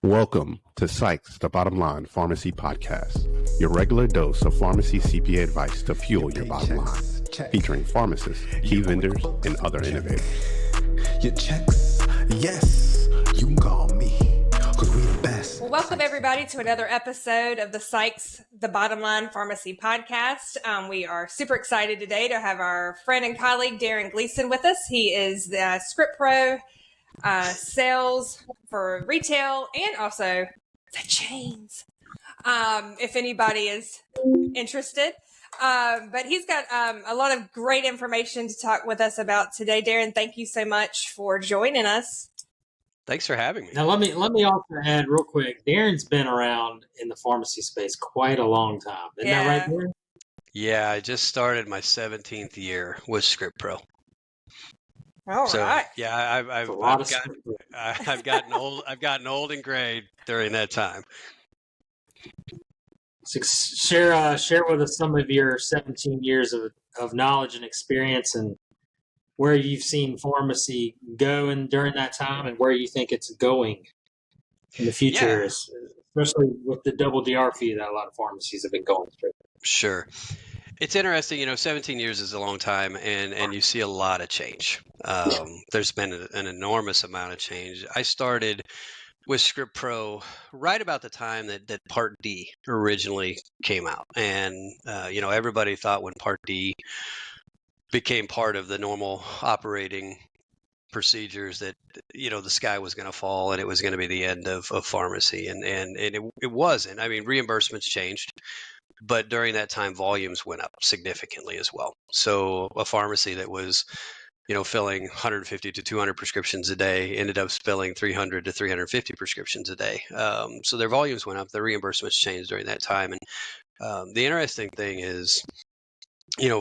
Welcome to Psych's The Bottom Line Pharmacy Podcast, your regular dose of pharmacy CPA advice to fuel your bottom line, featuring pharmacists, key vendors, and other innovators. Your checks, yes, you can call me, because we the best. Well, welcome everybody to another episode of the Psych's The Bottom Line Pharmacy Podcast. We are super excited today to have our friend and colleague Darin Gleason with us. He is the ScriptPro sales for retail and also the chains, if anybody is interested. But he's got a lot of great information to talk with us about today. Darin, thank you so much for joining us. Thanks for having me. Now, let me also add real quick. Darin's been around in the pharmacy space quite a long time. Isn't that right, Darin? Yeah, I just started my 17th year with ScriptPro. All right. Yeah, I've gotten old. I've gotten old and gray during that time. So share with us some of your 17 years of knowledge and experience, and where you've seen pharmacy go during that time, and where you think it's going in the future, especially with the double DIR fee that a lot of pharmacies have been going through. Sure. It's interesting, 17 years is a long time, and you see a lot of change. There's been an enormous amount of change. I started with ScriptPro right about the time that Part D originally came out. And, everybody thought when Part D became part of the normal operating procedures that, the sky was going to fall and it was going to be the end of pharmacy. And it wasn't. I mean, reimbursements changed. But during that time, volumes went up significantly as well. So a pharmacy that was, filling 150 to 200 prescriptions a day ended up filling 300 to 350 prescriptions a day. So their volumes went up. The reimbursements changed during that time. And the interesting thing is,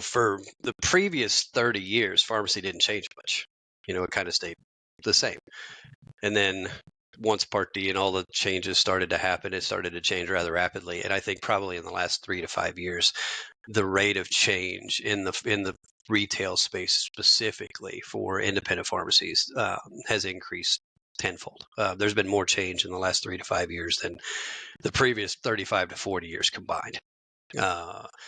for the previous 30 years, pharmacy didn't change much. It kind of stayed the same. And then once Part D and all the changes started to happen, it started to change rather rapidly. And I think probably in the last 3 to 5 years, the rate of change in the retail space specifically for independent pharmacies has increased tenfold. There's been more change in the last 3 to 5 years than the previous 35 to 40 years combined.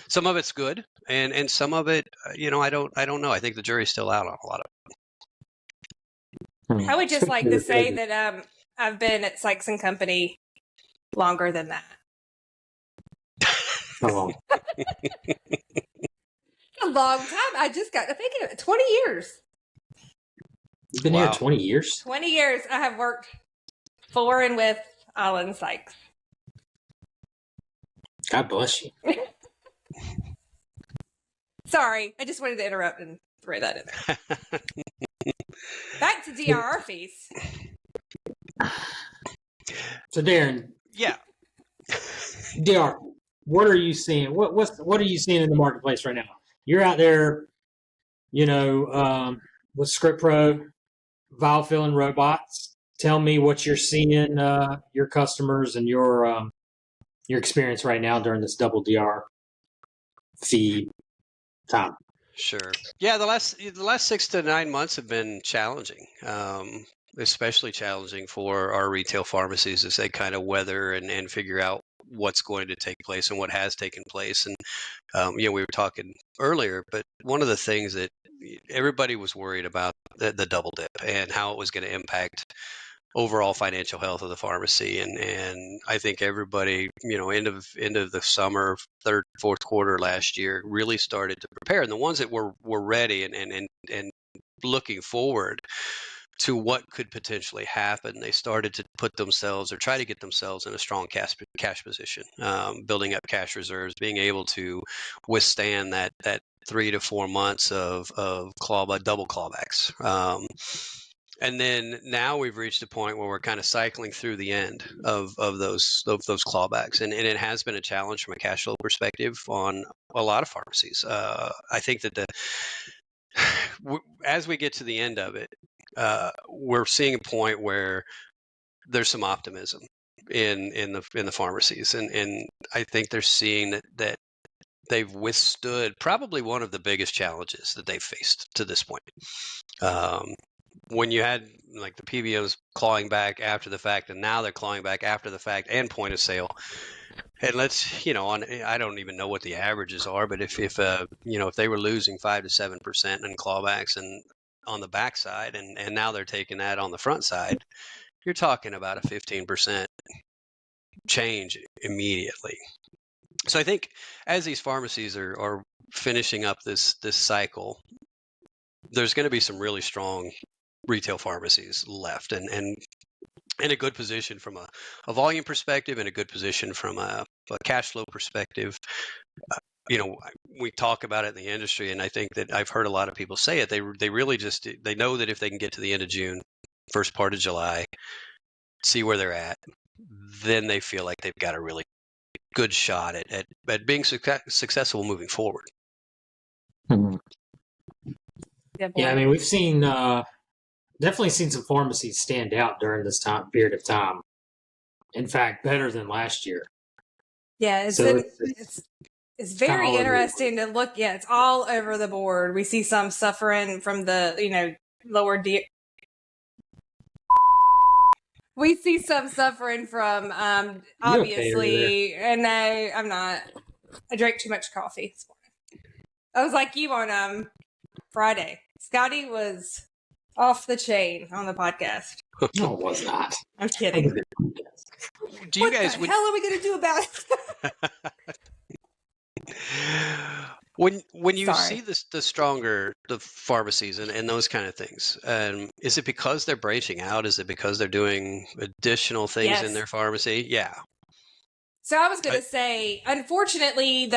Some of it's good, and some of it, I don't know. I think the jury's still out on a lot of it. I would just like to say that I've been at Sykes & Company longer than that. How long? A long time. I just got to thinking of it. 20 years. You've been here 20 years? 20 years. I have worked for and with Alan Sykes. God bless you. Sorry. I just wanted to interrupt and throw that in there. Back to DIR fees. So, Darin. Yeah. DIR, what are you seeing? What are you seeing in the marketplace right now? You're out there, with ScriptPro, vial filling robots. Tell me what you're seeing, your customers and your experience right now during this double DIR fee time. Sure. Yeah, the last 6 to 9 months have been challenging, especially challenging for our retail pharmacies as they kind of weather and figure out what's going to take place and what has taken place. And, we were talking earlier, but one of the things that everybody was worried about, the double dip and how it was going to impact overall financial health of the pharmacy. And I think everybody, end of the summer, third, fourth quarter last year really started to prepare. And the ones that were ready and looking forward to what could potentially happen, they started to put themselves or try to get themselves in a strong cash position, building up cash reserves, being able to withstand that 3 to 4 months of double clawbacks. And then now we've reached a point where we're kind of cycling through the end of those clawbacks. And it has been a challenge from a cash flow perspective on a lot of pharmacies. I think that as we get to the end of it, we're seeing a point where there's some optimism in the pharmacies. And I think they're seeing that they've withstood probably one of the biggest challenges that they've faced to this point. when you had like the PBMs clawing back after the fact, and now they're clawing back after the fact and point of sale. And let's, I don't even know what the averages are, but if they were losing 5 to 7% in clawbacks and on the backside, and now they're taking that on the front side, you're talking about a 15% change immediately. So I think as these pharmacies are finishing up this cycle, there's going to be some really strong retail pharmacies left, and in a good position from a volume perspective, and a good position from a cash flow perspective. We talk about it in the industry, and I think that I've heard a lot of people say it. They really just, they know that if they can get to the end of June, first part of July, see where they're at, then they feel like they've got a really good shot at being successful moving forward. Yeah, I mean, we've seen definitely seen some pharmacies stand out during this period of time. In fact, better than last year. Yeah, it's very interesting to look. Yeah, it's all over the board. We see some suffering from the lower DIR. We see some suffering from obviously, and no, I'm not. I drank too much coffee this morning. I was like you on Friday. Scotty was off the chain on the podcast. No, it was not. I'm kidding. Do you guys? What the hell are we going to do about it? When you see the stronger the pharmacies and those kind of things, is it because they're branching out? Is it because they're doing additional things in their pharmacy? Yeah. So I was going to say, unfortunately,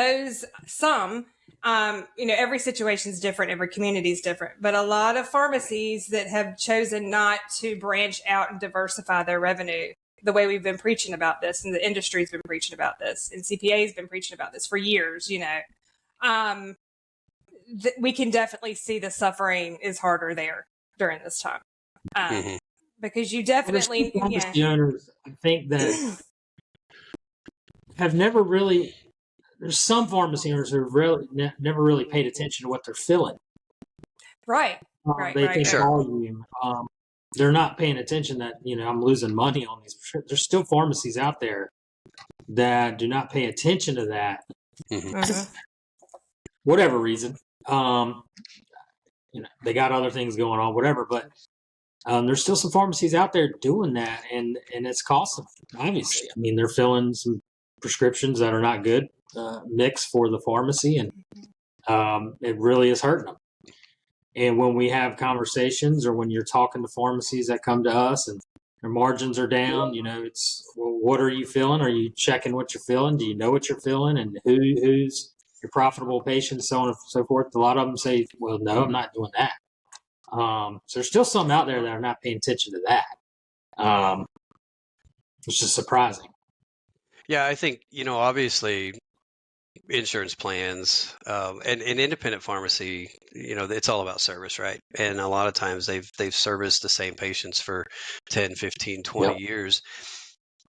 every situation is different, every community is different, but a lot of pharmacies that have chosen not to branch out and diversify their revenue, the way we've been preaching about this, and the industry's been preaching about this, and CPA's been preaching about this for years, we can definitely see the suffering is harder there during this time. Because you definitely, pharmacy owners, I think that have never really, there's some pharmacy owners who have really never really paid attention to what they're filling. Right. They think volume. They're not paying attention that, I'm losing money on these. There's still pharmacies out there that do not pay attention to that. Whatever reason. They got other things going on, whatever, but there's still some pharmacies out there doing that, and it's costing them, obviously. I mean, they're filling some prescriptions that are not good mix for the pharmacy, and it really is hurting them. And when we have conversations, or when you're talking to pharmacies that come to us and their margins are down, it's, well, what are you filling? Are you checking what you're filling? Do you know what you're filling? And who's your profitable patients, so on and so forth? A lot of them say, well, no, I'm not doing that. So there's still some out there that are not paying attention to that. It's just surprising. Yeah, I think, obviously insurance plans and independent pharmacy, it's all about service, right? And a lot of times they've serviced the same patients for 10, 15, 20 years.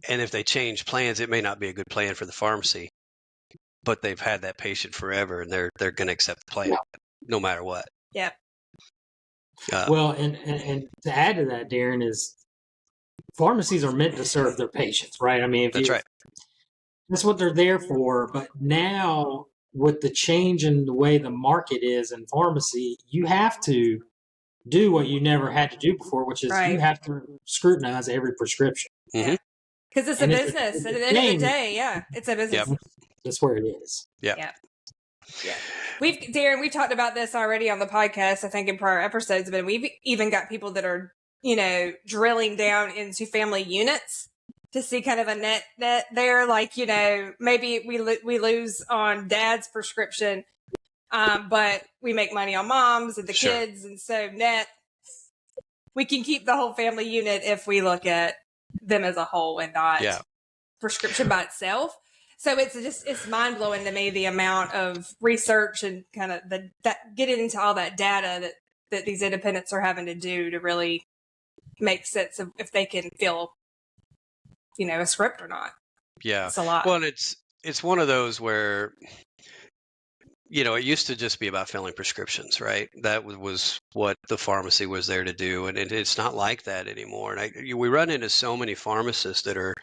And if they change plans, it may not be a good plan for the pharmacy, but they've had that patient forever, and they're going to accept the plan no matter what. Yeah. Well, and to add to that, Darin, is pharmacies are meant to serve their patients, right? I mean, that's right. That's what they're there for. But now, with the change in the way the market is in pharmacy, you have to do what you never had to do before, which is you have to scrutinize every prescription. Because it's a business. At the end of the day, it's a business. Yep. That's where it is. Yeah. Darin, we talked about this already on the podcast, I think, in prior episodes, but we've even got people that are, drilling down into family units to see kind of a net there. Like, maybe we lose on dad's prescription, but we make money on mom's and the kids. And so net, we can keep the whole family unit if we look at them as a whole and not prescription by itself. So it's mind blowing to me, the amount of research and kind of getting into all that data that these independents are having to do to really make sense of if they can fill, a script or not. Yeah. It's a lot. Well, and it's one of those where, it used to just be about filling prescriptions, right? That was what the pharmacy was there to do, and it's not like that anymore. And we run into so many pharmacists that are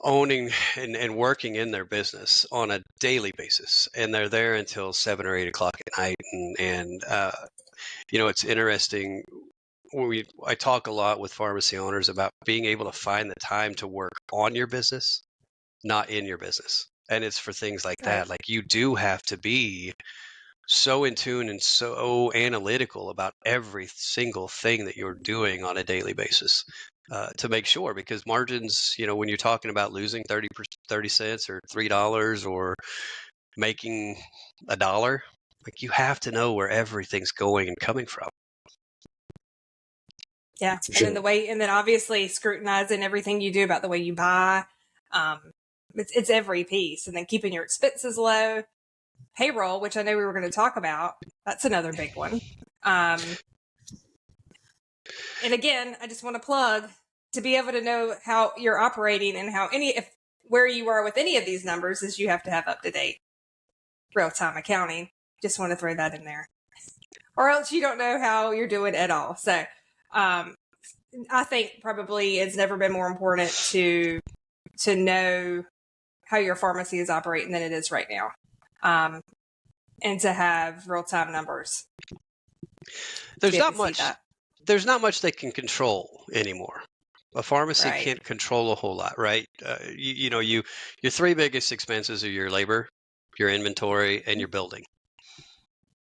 owning and working in their business on a daily basis, and they're there until 7 or 8 o'clock at night. And it's interesting. I talk a lot with pharmacy owners about being able to find the time to work on your business, not in your business. And it's for things like Right. that. Like, you do have to be so in tune and so analytical about every single thing that you're doing on a daily basis, to make sure, because margins, when you're talking about losing 30 cents or $3 or making $1, like, you have to know where everything's going and coming from. Yeah. And then obviously scrutinizing everything you do about the way you buy. It's every piece. And then keeping your expenses low. Payroll, which I know we were going to talk about. That's another big one. And again, I just want to plug, to be able to know how you're operating and where you are with any of these numbers, is you have to have up-to-date real-time accounting. Just want to throw that in there. Or else you don't know how you're doing at all. So I think probably it's never been more important to know how your pharmacy is operating than it is right now. And to have real-time numbers. There's not much they can control anymore. A pharmacy Right. can't control a whole lot, right? Your three biggest expenses are your labor, your inventory, and your building.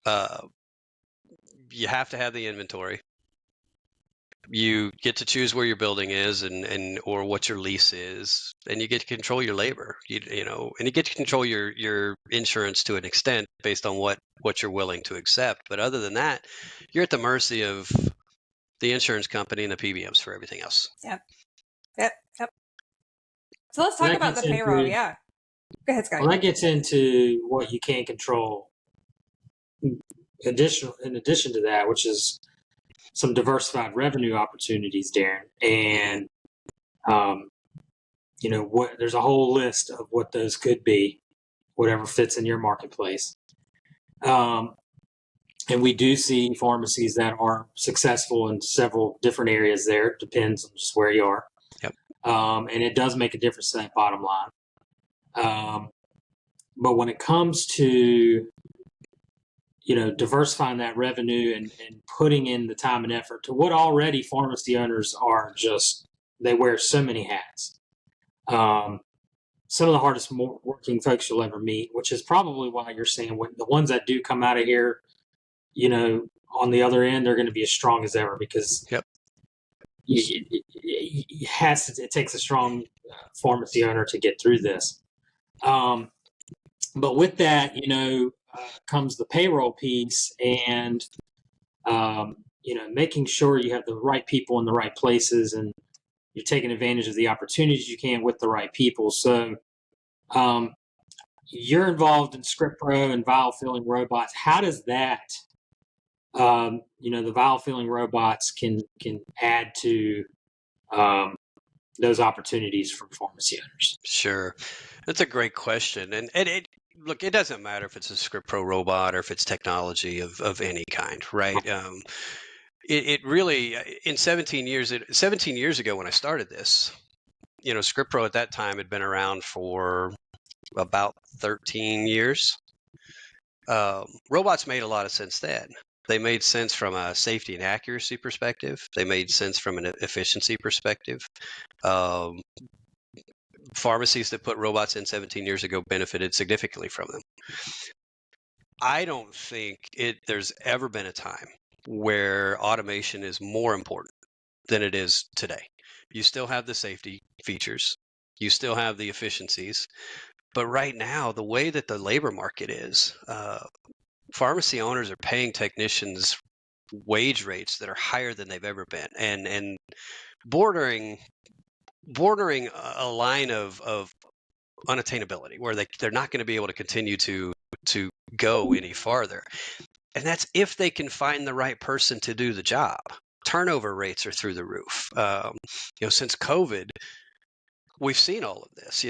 You have to have the inventory. You get to choose where your building is or what your lease is, and you get to control your labor. And you get to control your insurance to an extent based on what you're willing to accept. But other than that, you're at the mercy of the insurance company and the PBMs for everything else. Yep. So let's talk about the payroll. Yeah. Go ahead, Scotty. Well, that gets into what you can't control. In addition to that, which is some diversified revenue opportunities, Darin, and there's a whole list of what those could be, whatever fits in your marketplace. And we do see pharmacies that are successful in several different areas there. It depends on just where you are. Yep. And it does make a difference in that bottom line. But when it comes to diversifying that revenue and putting in the time and effort to what already pharmacy owners are, they wear so many hats. Some of the hardest working folks you'll ever meet, which is probably why you're saying when the ones that do come out of here, on the other end, they're going to be as strong as ever, because yep. It takes a strong pharmacy owner to get through this. But with that, comes the payroll piece, and making sure you have the right people in the right places, and you're taking advantage of the opportunities you can with the right people. So you're involved in ScriptPro and vial filling robots. How does that, the vial filling robots can add to those opportunities for pharmacy owners? Sure. That's a great question. And it doesn't matter if it's a ScriptPro robot or if it's technology of any kind, right? It really, in 17 years ago when I started this, ScriptPro at that time had been around for about 13 years. Robots made a lot of sense then. They made sense from a safety and accuracy perspective. They made sense from an efficiency perspective. Pharmacies that put robots in 17 years ago benefited significantly from them. I don't think there's ever been a time where automation is more important than it is today. You still have the safety features. You still have the efficiencies. But right now, the way that the labor market is, pharmacy owners are paying technicians wage rates that are higher than they've ever been, and bordering a line of unattainability, where they're not going to be able to continue to go any farther. And that's if they can find the right person to do the job. Turnover rates are through the roof. Since COVID, we've seen all of this,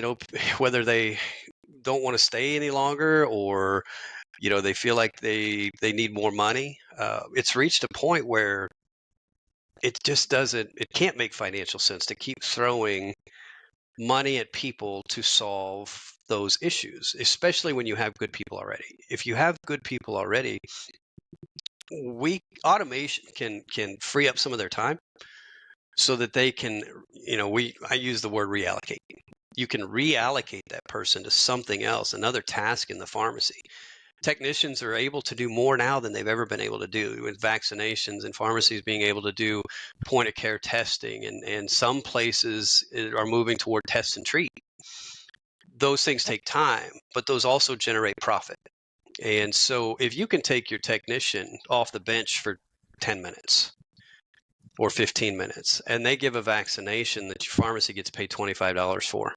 whether they don't want to stay any longer, or They feel like they need more money. It's reached a point where it can't make financial sense to keep throwing money at people to solve those issues, especially when you have good people already. If you have good people already, automation can free up some of their time so that they can, I use the word reallocate. You can reallocate that person to something else, another task in the pharmacy. Technicians are able to do more now than they've ever been able to do with vaccinations, and pharmacies being able to do point of care testing, and some places are moving toward test and treat. Those things take time, but those also generate profit. And so if you can take your technician off the bench for 10 minutes or 15 minutes, and they give a vaccination that your pharmacy gets paid $25 for,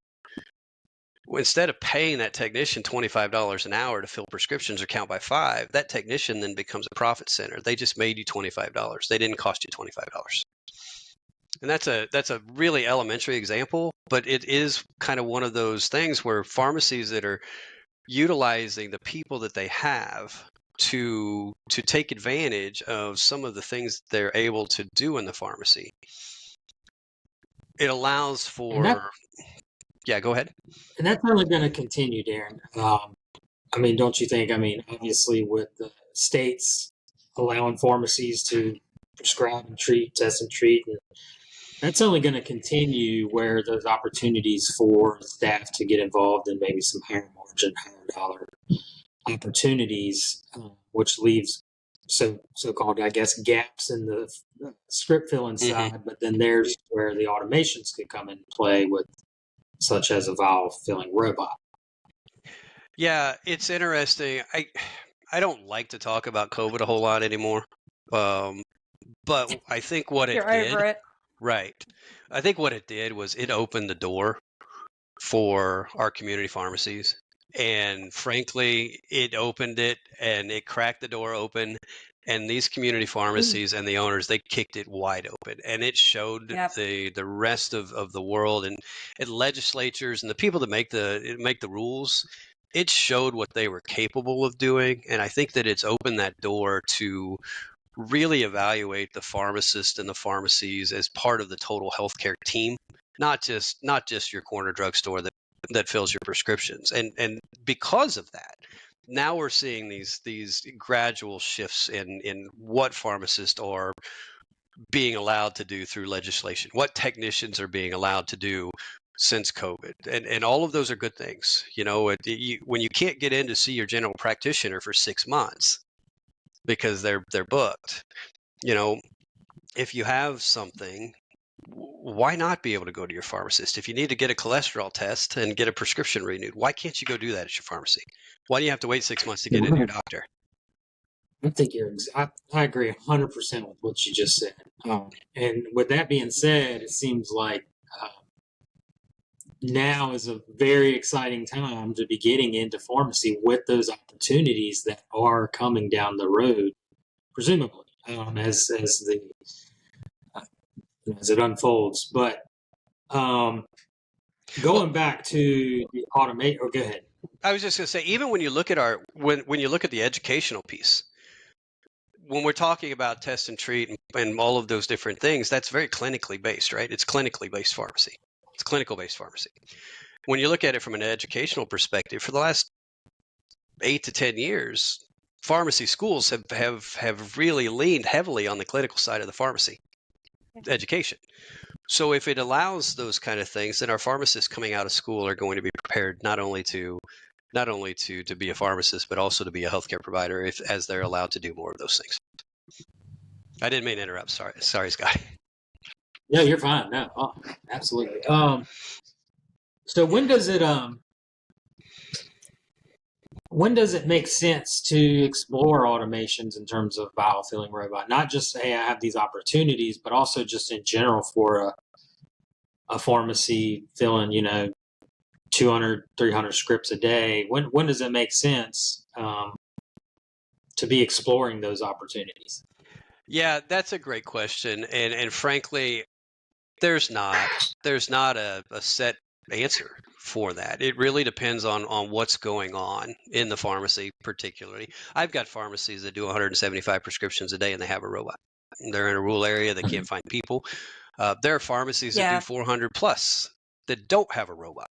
instead of paying that technician $25 an hour to fill prescriptions or count by 5, that technician then becomes a profit center. They just made you $25. They didn't cost you $25. And that's a really elementary example, but it is kind of one of those things where pharmacies that are utilizing the people that they have to take advantage of some of the things they're able to do in the pharmacy. It allows for... Yeah, go ahead. And that's only going to continue, Darin. Don't you think? Obviously, with the states allowing pharmacies to prescribe and treat, test and treat, and that's only going to continue where those opportunities for staff to get involved in maybe some higher margin, higher dollar opportunities, which leaves so-called, I guess, gaps in the script filling side. But then there's where the automations could come into play with, such as a vial filling robot. Yeah, it's interesting. I don't like to talk about COVID a whole lot anymore. But I think what it did... over it. Right. I think what it did was it opened the door for our community pharmacies. And frankly, it opened it and it cracked the door open. And these community pharmacies and the owners, they kicked it wide open. And it showed the rest of the world and legislatures and the people that make the rules, it showed what they were capable of doing. And I think that it's opened that door to really evaluate the pharmacist and the pharmacies as part of the total healthcare team, not just your corner drugstore that fills your prescriptions. And because of that, now we're seeing these gradual shifts in what pharmacists are being allowed to do through legislation, what technicians are being allowed to do since COVID. And all of those are good things. When you can't get in to see your general practitioner for 6 months because they're booked, if you have something, why not be able to go to your pharmacist? If you need to get a cholesterol test and get a prescription renewed, why can't you go do that at your pharmacy? Why do you have to wait 6 months to get into your doctor? I think I agree 100% with what you just said. And with that being said, it seems like now is a very exciting time to be getting into pharmacy with those opportunities that are coming down the road, presumably, as it unfolds. But going back to the automate, go ahead. I was just going to say, even when you look at when you look at the educational piece, when we're talking about test and treat and all of those different things, that's very clinically based, right? It's clinically based pharmacy. It's clinical based pharmacy. When you look at it from an educational perspective, for the last 8 to 10 years, pharmacy schools have really leaned heavily on the clinical side of the pharmacy education. So if it allows those kind of things, then our pharmacists coming out of school are going to be prepared not only to be a pharmacist, but also to be a healthcare provider as they're allowed to do more of those things. I didn't mean to interrupt. Sorry, Scotty. No, you're fine. No, absolutely. So when does it make sense to explore automations in terms of vial filling robot? Not just, hey, I have these opportunities, but also just in general for a pharmacy filling, 200, 300 scripts a day. When does it make sense to be exploring those opportunities? Yeah, that's a great question. And frankly, there's not a set answer for that. It really depends on what's going on in the pharmacy, particularly. I've got pharmacies that do 175 prescriptions a day and they have a robot. They're in a rural area, they can't find people. There are pharmacies that do 400 plus that don't have a robot.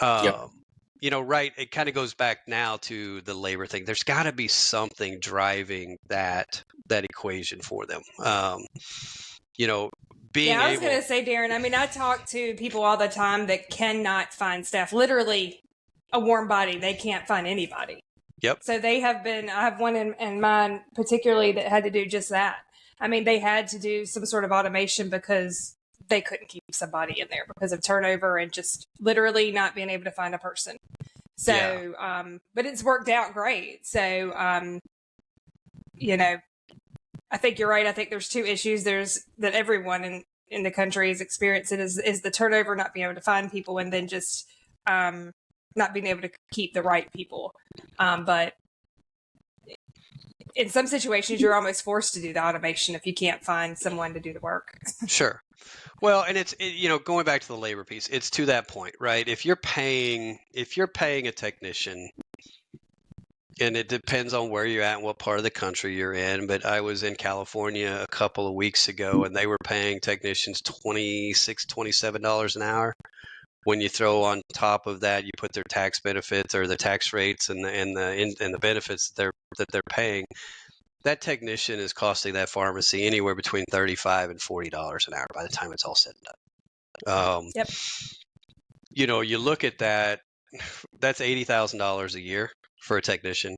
Right, it kind of goes back now to the labor thing. There's got to be something driving that equation for them. I was going to say, Darin, I mean, I talk to people all the time that cannot find staff. Literally, a warm body, they can't find anybody. Yep. So I have one in mind particularly that had to do just that. I mean, they had to do some sort of automation because they couldn't keep somebody in there because of turnover and just literally not being able to find a person. So, but it's worked out great. So, I think you're right. I think there's two issues. There's that everyone in the country is experiencing is the turnover, not being able to find people, and then just not being able to keep the right people. But in some situations, you're almost forced to do the automation if you can't find someone to do the work. Sure. Well, and going back to the labor piece, it's to that point, right? If you're paying a technician, and it depends on where you're at and what part of the country you're in, but I was in California a couple of weeks ago and they were paying technicians $26, $27 an hour. When you throw on top of that, you put their tax benefits or the tax rates and the benefits that they're paying, that technician is costing that pharmacy anywhere between $35 and $40 an hour by the time it's all said and done. Yep. You look at that, that's $80,000 a year for a technician.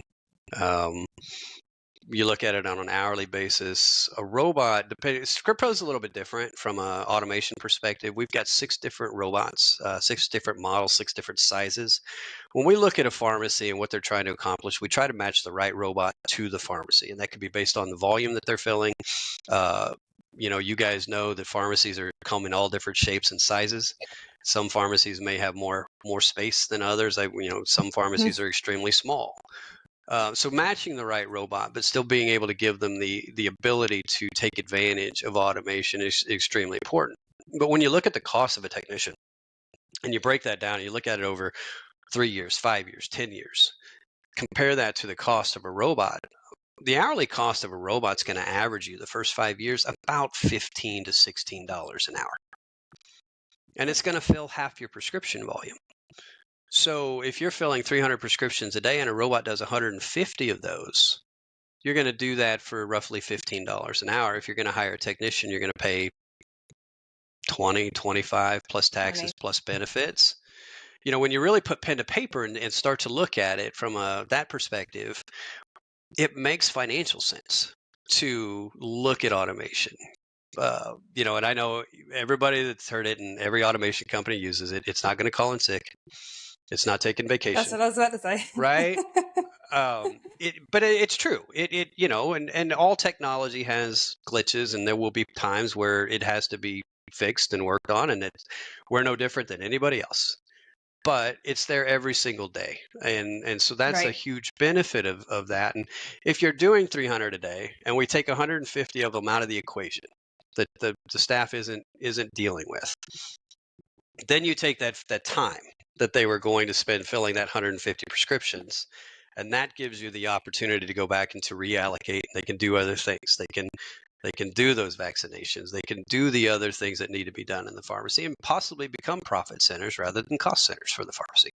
You look at it on an hourly basis. A robot, ScriptPro is a little bit different from an automation perspective. We've got 6 different robots, 6 different models, 6 different sizes. When we look at a pharmacy and what they're trying to accomplish, we try to match the right robot to the pharmacy, and that could be based on the volume that they're filling. You guys know that pharmacies come in all different shapes and sizes. Some pharmacies may have more space than others. Some pharmacies are extremely small. So matching the right robot, but still being able to give them the ability to take advantage of automation is extremely important. But when you look at the cost of a technician and you break that down, and you look at it over 3 years, 5 years, 10 years, compare that to the cost of a robot. The hourly cost of a robot is going to average you the first 5 years about $15 to $16 an hour. And it's going to fill half your prescription volume. So if you're filling 300 prescriptions a day and a robot does 150 of those, you're going to do that for roughly $15 an hour. If you're going to hire a technician, you're going to pay $20, $25 plus taxes, plus benefits. When you really put pen to paper and start to look at it from that perspective, it makes financial sense to look at automation. And I know everybody that's heard it and every automation company uses it. It's not going to call in sick. It's not taking vacation. That's what I was about to say. Right? But it's true. And all technology has glitches, and there will be times where it has to be fixed and worked on, and we're no different than anybody else. But it's there every single day. And so that's a huge benefit of that. And if you're doing 300 a day and we take 150 of them out of the equation that the staff isn't dealing with, then you take that time that they were going to spend filling that 150 prescriptions, and that gives you the opportunity to go back and to reallocate. They can do other things. They can do those vaccinations. They can do the other things that need to be done in the pharmacy and possibly become profit centers rather than cost centers for the pharmacy.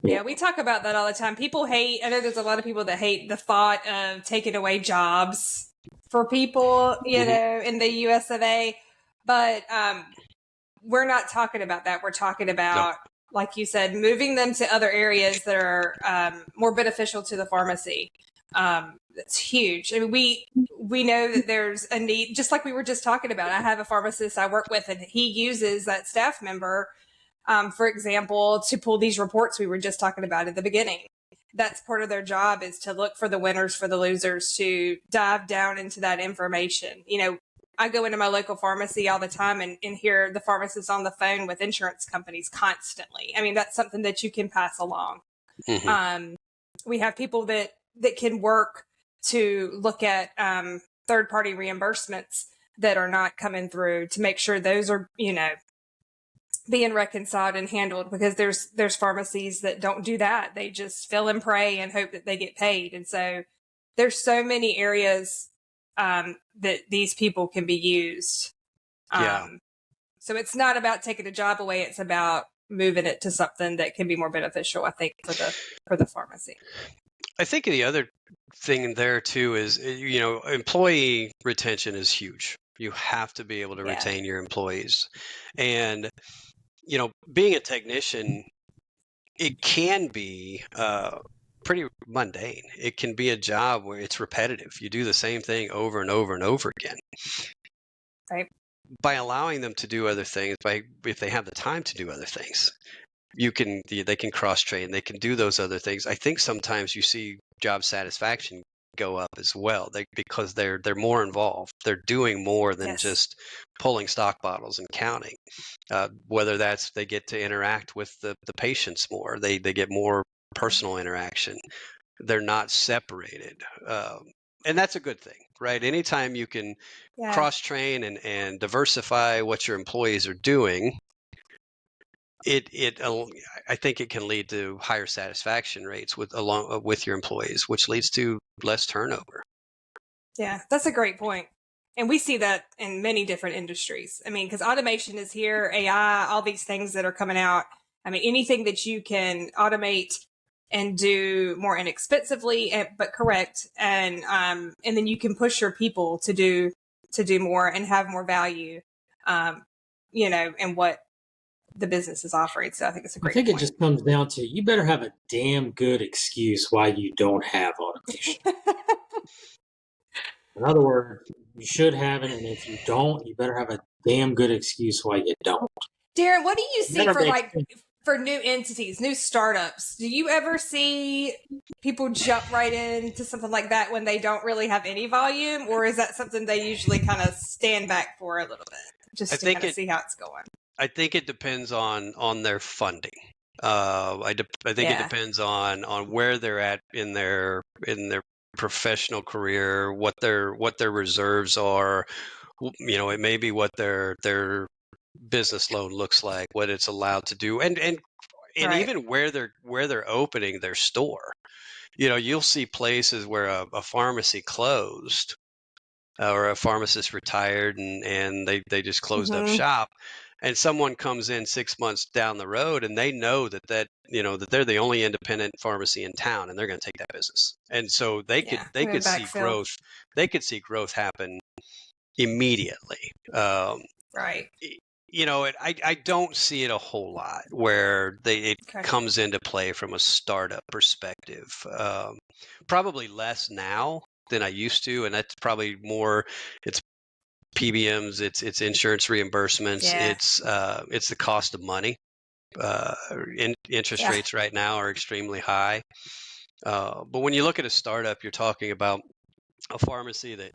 Yeah, we talk about that all the time. I know there's a lot of people that hate the thought of taking away jobs for people, in the US of A, but we're not talking about that. We're talking about, like you said, moving them to other areas that are more beneficial to the pharmacy. That's huge. I mean, we know that there's a need, just like we were just talking about. I have a pharmacist I work with, and he uses that staff member, for example, to pull these reports we were just talking about at the beginning. That's part of their job, is to look for the winners, for the losers, to dive down into that information. I go into my local pharmacy all the time and hear the pharmacist on the phone with insurance companies constantly. I mean, that's something that you can pass along. Mm-hmm. We have people that can work to look at third-party reimbursements that are not coming through, to make sure those are, being reconciled and handled, because there's pharmacies that don't do that. They just fill and pray and hope that they get paid. And so there's so many areas that these people can be used. Yeah. So it's not about taking a job away. It's about moving it to something that can be more beneficial, I think, for the pharmacy. I think the other thing there too is, employee retention is huge. You have to be able to retain your employees. And, being a technician, it can be pretty mundane. It can be a job where it's repetitive. You do the same thing over and over and over again. Right. By allowing them to do other things, if they have the time to do other things, they can cross train, they can do those other things. I think sometimes you see job satisfaction go up as well, because they're more involved. They're doing more than just pulling stock bottles and counting. Whether that's they get to interact with the patients more, they get more personal interaction. They're not separated. And that's a good thing, right? Anytime you can cross train and diversify what your employees are doing, I think it can lead to higher satisfaction rates with your employees, which leads to less turnover. Yeah, that's a great point. And we see that in many different industries. I mean, because automation is here, AI, all these things that are coming out. I mean, anything that you can automate and do more inexpensively, but correct, and then you can push your people to do more and have more value, in what the business is offering. So I think it's a great point. It just comes down to, you better have a damn good excuse why you don't have automation. In other words, you should have it, and if you don't, you better have a damn good excuse why you don't. Darren, what do you see for new entities, new startups? Do you ever see people jump right into something like that when they don't really have any volume, or is that something they usually kind of stand back for a little bit, just to kind of see how it's going? I think it depends on their funding. I think it depends on where they're at in their professional career, what their reserves are. It may be what their business loan looks like, what it's allowed to do, and even where they're opening their store. You'll see places where a pharmacy closed, or a pharmacist retired, and they just closed up shop, and someone comes in 6 months down the road, and they know that they're the only independent pharmacy in town, and they're going to take that business. And so they could see growth. They could see growth happen immediately. Right. I don't see it a whole lot where it comes into play from a startup perspective. Probably less now than I used to, and that's probably more. It's PBMs, it's insurance reimbursements, it's the cost of money. Interest rates right now are extremely high. But when you look at a startup, you're talking about a pharmacy that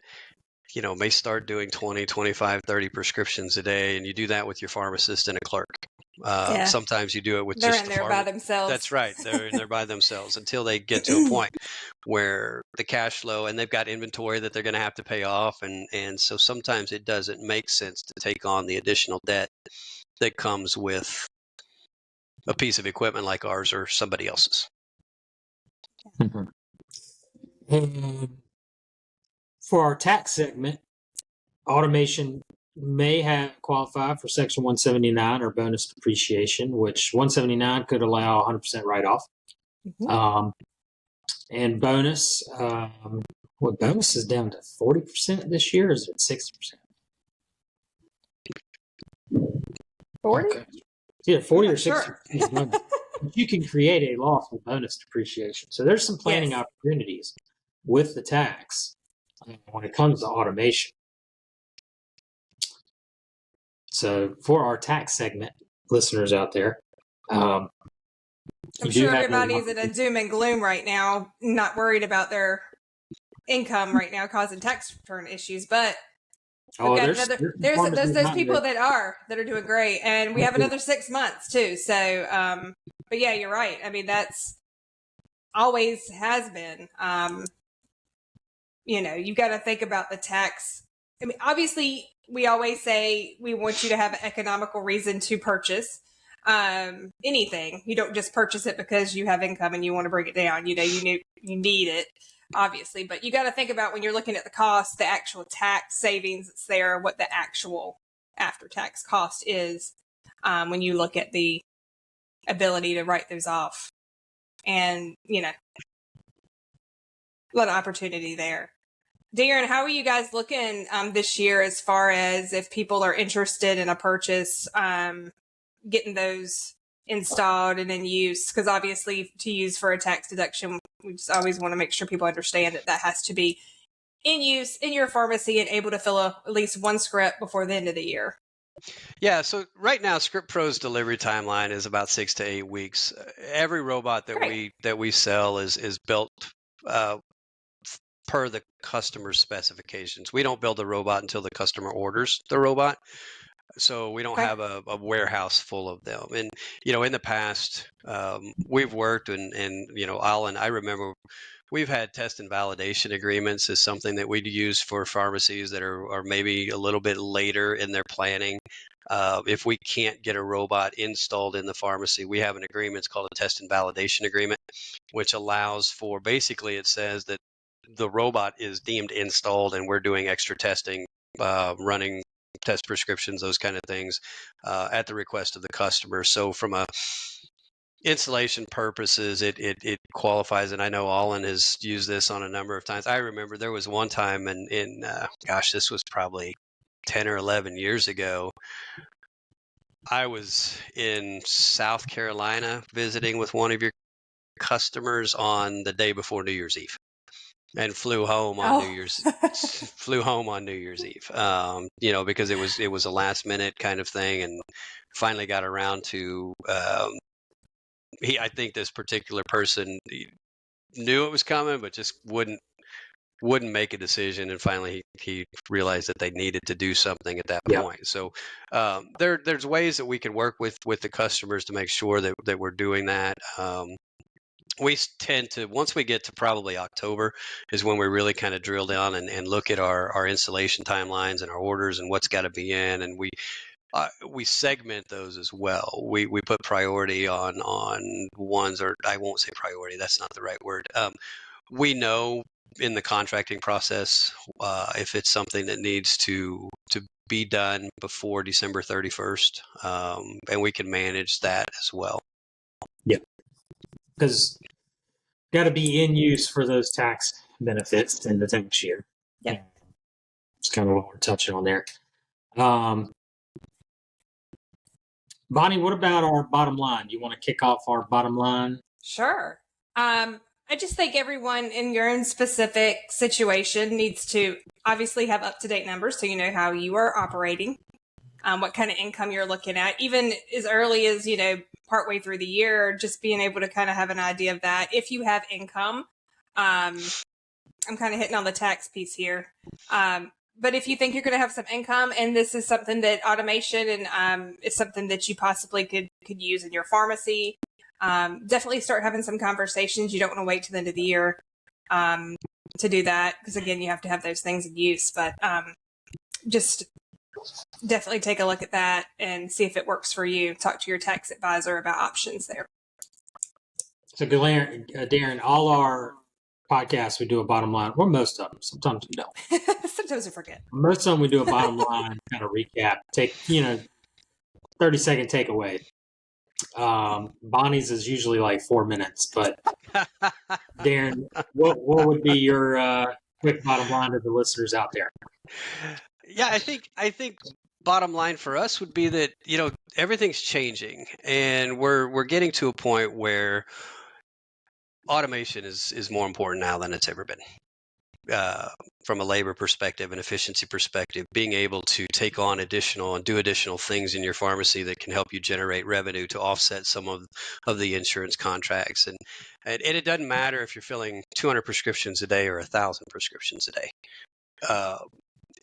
may start doing 20, 25, 30 prescriptions a day, and you do that with your pharmacist and a clerk. Sometimes you do it with they're just in there by themselves. That's right. They're in there by themselves until they get to a point where the cash flow, and they've got inventory that they're going to have to pay off. And so sometimes it doesn't make sense to take on the additional debt that comes with a piece of equipment like ours or somebody else's. For our tax segment, automation may have qualified for Section 179 or bonus depreciation, which 179 could allow 100% write-off. And bonus, bonus is down to 40% this year, or is it 60%? 40? Okay. Yeah, 40 or 60%. You can create a loss with bonus depreciation. So there's some planning opportunities with the tax when it comes to automation. So for our tax segment listeners out there, I'm sure everybody's in a doom and gloom right now, not worried about their income right now, causing tax return issues. But there's those people that are doing great, and we have another 6 months too. So, but yeah, you're right. I mean, that's always has been. You got to think about the tax I mean, obviously, we always say we want you to have an economical reason to purchase anything. You don't just purchase it because you have income and you want to bring it down. You need it, obviously, but you got to think about when you're looking at the cost, the actual tax savings that's there, what the actual after-tax cost is when you look at the ability to write those off. And, a lot of opportunity there. Darin, how are you guys looking this year as far as if people are interested in a purchase, getting those installed and in use? Because obviously to use for a tax deduction, we just always want to make sure people understand that has to be in use in your pharmacy and able to fill at least one script before the end of the year. Yeah, so right now, ScriptPro's delivery timeline is about 6 to 8 weeks. Every robot that we sell is built per the customer's specifications. We don't build a robot until the customer orders the robot. So we don't have a warehouse full of them. And, in the past, we've worked and Alan, I remember we've had test and validation agreements as something that we'd use for pharmacies that are maybe a little bit later in their planning. If we can't get a robot installed in the pharmacy, we have an agreement. It's called a test and validation agreement, which allows for, basically it says that the robot is deemed installed and we're doing extra testing, running test prescriptions, those kind of things, at the request of the customer. So from a installation purposes, it qualifies. And I know Alan has used this on a number of times. I remember there was one time in this was probably 10 or 11 years ago. I was in South Carolina visiting with one of your customers on the day before New Year's Eve. And flew home on New Year's Eve. Because it was a last minute kind of thing, and finally got around to. I think this particular person knew it was coming, but just wouldn't make a decision. And finally, he realized that they needed to do something at that point. So there's ways that we can work with the customers to make sure that we're doing that. We tend to, once we get to probably October, is when we really kind of drill down and look at our installation timelines and our orders and what's got to be in, and we segment those as well. We put priority on ones, or I won't say priority, that's not the right word. We know in the contracting process if it's something that needs to be done before December 31st, and we can manage that as well. Yeah. Because got to be in use for those tax benefits in the next year. Yeah. It's kind of what we're touching on there. Bonnie, what about our bottom line? Do you want to kick off our bottom line? Sure. I just think everyone in your own specific situation needs to obviously have up-to-date numbers so you know how you are operating, what kind of income you're looking at, even as early as, partway through the year, just being able to kind of have an idea of that. If you have income, I'm kind of hitting on the tax piece here. But if you think you're going to have some income, and this is something that automation and it's something that you possibly could use in your pharmacy, definitely start having some conversations. You don't want to wait till the end of the year to do that, because again, you have to have those things in use. But just definitely take a look at that and see if it works for you. Talk to your tax advisor about options there. So, Darin, all our podcasts, we do a bottom line. Well, most of them. Sometimes we don't. Sometimes we forget. Most of them we do a bottom line kind of recap. Take 30-second takeaway. Bonnie's is usually like 4 minutes, but Darin, what would be your quick bottom line to the listeners out there? Yeah, I think bottom line for us would be that, everything's changing, and we're getting to a point where automation is more important now than it's ever been. From a labor perspective and efficiency perspective, being able to take on do additional things in your pharmacy that can help you generate revenue to offset some of the insurance contracts. And it doesn't matter if you're filling 200 prescriptions a day or 1,000 prescriptions a day.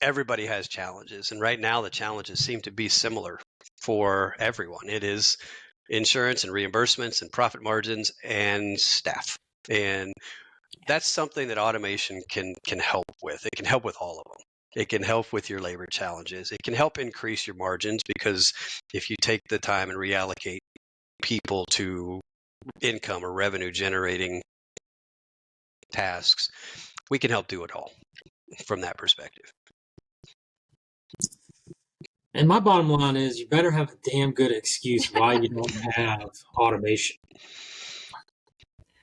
Everybody has challenges, and right now the challenges seem to be similar for everyone. It is insurance and reimbursements and profit margins and staff, and that's something that automation can help with. It can help with all of them. It can help with your labor challenges. It can help increase your margins, because if you take the time and reallocate people to income or revenue generating tasks, we can help do it all from that perspective. And my bottom line is, you better have a damn good excuse why you don't have automation.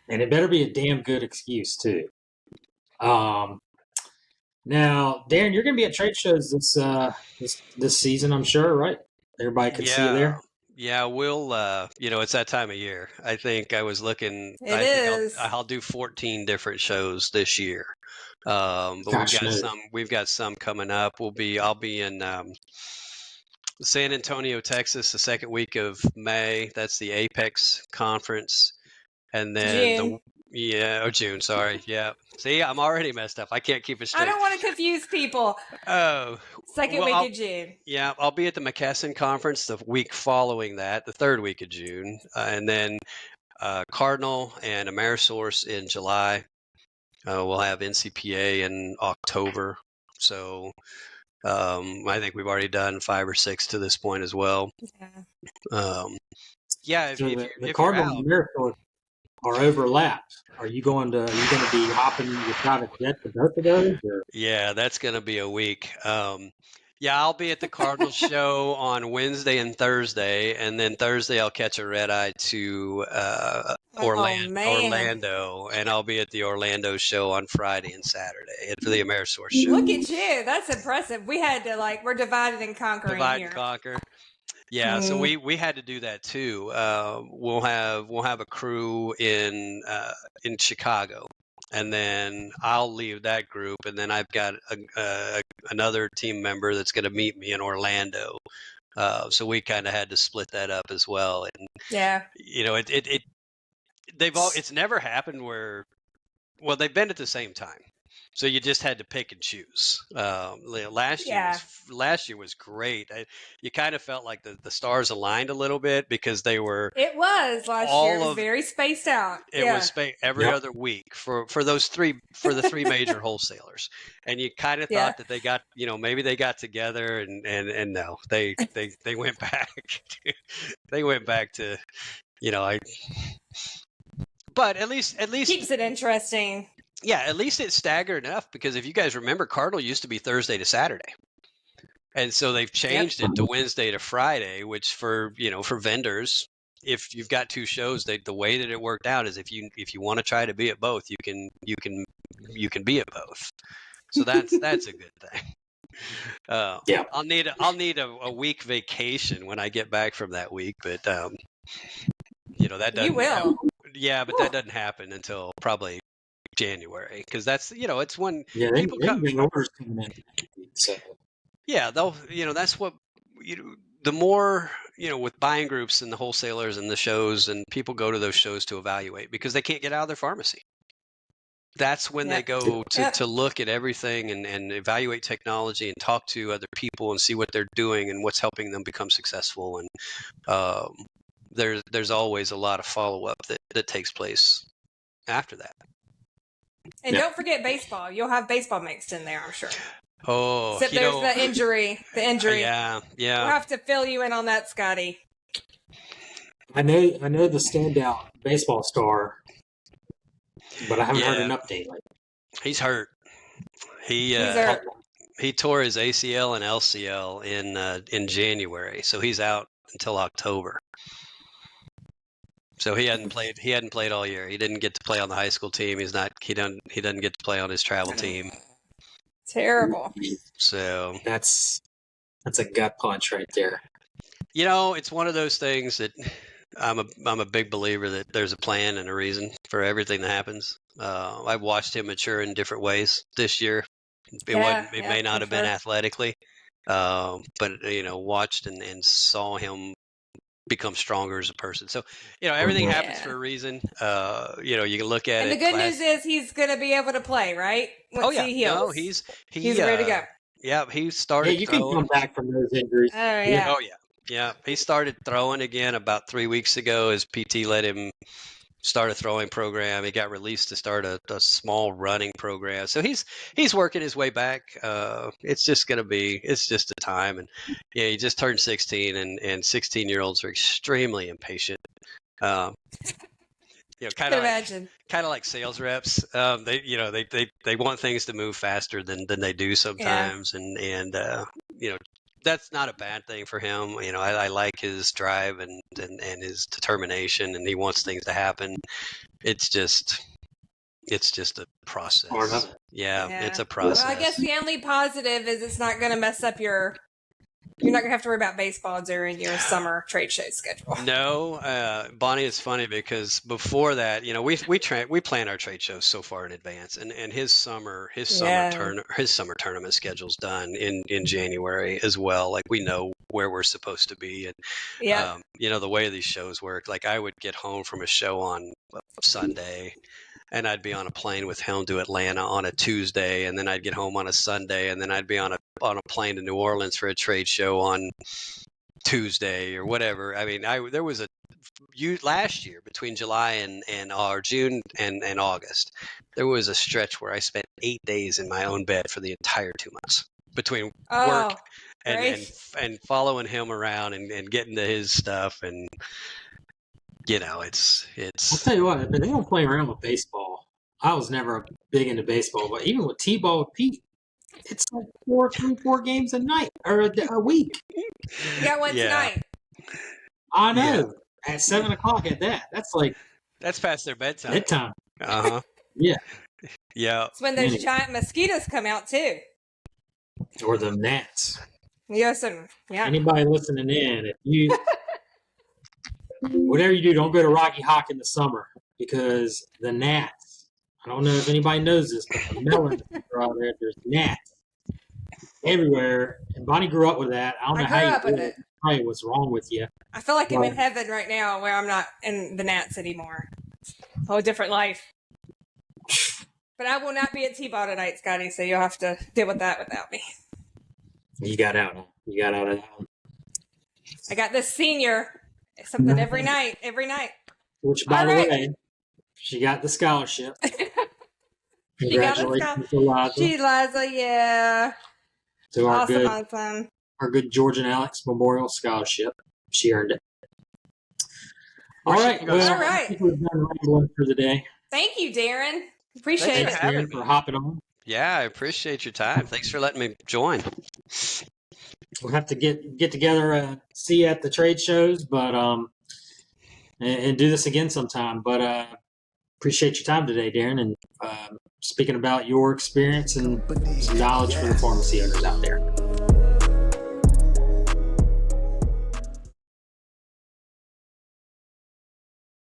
And it better be a damn good excuse too. Now, Darin, you're going to be at trade shows this season, I'm sure, right? Everybody can see you there. Yeah, we'll. It's that time of year. I think I was looking. It I think is. I'll do 14 different shows this year. But Gosh, we've got some coming up. I'll be in San Antonio, Texas, the second week of May. That's the Apex conference, and then June. June. Sorry, yeah. See, I'm already messed up. I can't keep it straight. I don't want to confuse people. Oh, Second week of June. Yeah, I'll be at the McKesson conference the week following that, the third week of June, and then Cardinal and Amerisource in July. We'll have NCPA in October. So I think we've already done 5 or 6 to this point as well. Yeah. The Cardinal and Amerisource are overlapped. Are you going to be hopping your private jet to both of those? Or? Yeah, that's going to be a week. I'll be at the Cardinal show on Wednesday and Thursday, and then Thursday I'll catch a red eye to Orlando, and I'll be at the Orlando show on Friday and Saturday for the Amerisource show. Look at you. That's impressive. We had to we're divided and conquering Divide here. and conquer. Yeah, so we had to do that too. We'll have a crew in Chicago, and then I'll leave that group, and then I've got another team member that's going to meet me in Orlando. So we kind of had to split that up as well, and it's never happened where, well, they've been at the same time. So you just had to pick and choose. Last year was great. You kind of felt like the stars aligned a little bit, because they were. It was last year. It was very spaced out. It was every other week for the 3 major wholesalers, and you kind of thought that they got, maybe they got together, and no, they went back. They went back to, But at least keeps it interesting. Yeah, at least it's staggered enough, because if you guys remember, Cardinal used to be Thursday to Saturday. And so they've changed it to Wednesday to Friday, which for vendors, if you've got 2 shows, the way that it worked out is if you want to try to be at both, you can be at both. So that's a good thing. I'll need a week vacation when I get back from that week, but that doesn't. You will. Yeah, but that doesn't happen until probably January, because that's it's when people come. Orders coming in. So. Yeah, that's what the more with buying groups and the wholesalers and the shows, and people go to those shows to evaluate, because they can't get out of their pharmacy. That's when they go to look at everything and evaluate technology and talk to other people and see what they're doing and what's helping them become successful. And there's always a lot of follow-up that takes place after that. And don't forget baseball. You'll have baseball mixed in there, I'm sure. Oh, except there's the injury. Yeah. We'll have to fill you in on that, Scotty. I know the standout baseball star, but I haven't heard an update. He's hurt. He's hurt. He tore his ACL and LCL in January, so he's out until October. So he hadn't played all year. He didn't get to play on the high school team. He doesn't get to play on his travel team. Terrible. So that's a gut punch right there. It's one of those things that I'm a big believer that there's a plan and a reason for everything that happens. I've watched him mature in different ways this year. It may not have been athletically, but watched and saw him become stronger as a person. So, everything happens for a reason. You can look at and it. And the good news is he's going to be able to play, right? Once he heals. No, he's ready to go. Yeah, he started. Yeah, you can come back from those injuries. Oh yeah. Oh yeah. Yeah, he started throwing again about 3 weeks ago. His PT let him start a throwing program. He got released to start a small running program. So he's working his way back. It's just a time. And yeah, he just turned 16, and 16-year-olds are extremely impatient. Kind of like sales reps. They want things to move faster than they do sometimes, and that's not a bad thing for him. I like his drive and his determination, and he wants things to happen. It's just a process. Yeah, it's a process. Well, I guess the only positive is it's not going to mess up you're not going to have to worry about baseball during your summer trade show schedule. No, Bonnie, it's funny because before that, we plan our trade shows so far in advance, and his summer tournament schedule's done in January as well. Like, we know where we're supposed to be, and the way these shows work. Like, I would get home from a show on Sunday, and I'd be on a plane with him to Atlanta on a Tuesday, and then I'd get home on a Sunday, and then I'd be on a plane to New Orleans for a trade show on Tuesday or whatever. I mean, there was last year between July or June and August, there was a stretch where I spent 8 days in my own bed for the entire 2 months between work and following him around and getting to his stuff. And it's. I'll tell you what, but they don't play around with baseball. I was never big into baseball, but even with T-ball with Pete, it's like 4 games a night or a week. You got one tonight. I know. Yeah. At 7:00 at that. That's past their bedtime. Bedtime. Uh-huh. Yeah. Yeah. It's when those giant mosquitoes come out too. Or the gnats. Yes, and Anybody listening in, if you whatever you do, don't go to Rocky Hawk in the summer, because the gnats. I don't know if anybody knows this, but the melons are out there. There's gnats everywhere, and Bonnie grew up with that. I don't know how you did it. Probably what's wrong with you. I feel like I'm in heaven right now, where I'm not in the gnats anymore. A whole different life. But I will not be at T-ball tonight, Scotty. So you'll have to deal with that without me. You got out. You got out of that one. I got this senior something every night. Which, by the way, she got the scholarship. Congratulations to Liza. Liza, yeah. To our good George and Alex Memorial Scholarship. She earned it. All right. I think we're done rambling for the day. Thank you, Darin. Appreciate it. Darin, for hopping on. Yeah, I appreciate your time. Thanks for letting me join. We'll have to get together, see you at the trade shows, but and do this again sometime. But appreciate your time today, Darin, and speaking about your experience and some knowledge for the pharmacy owners out there.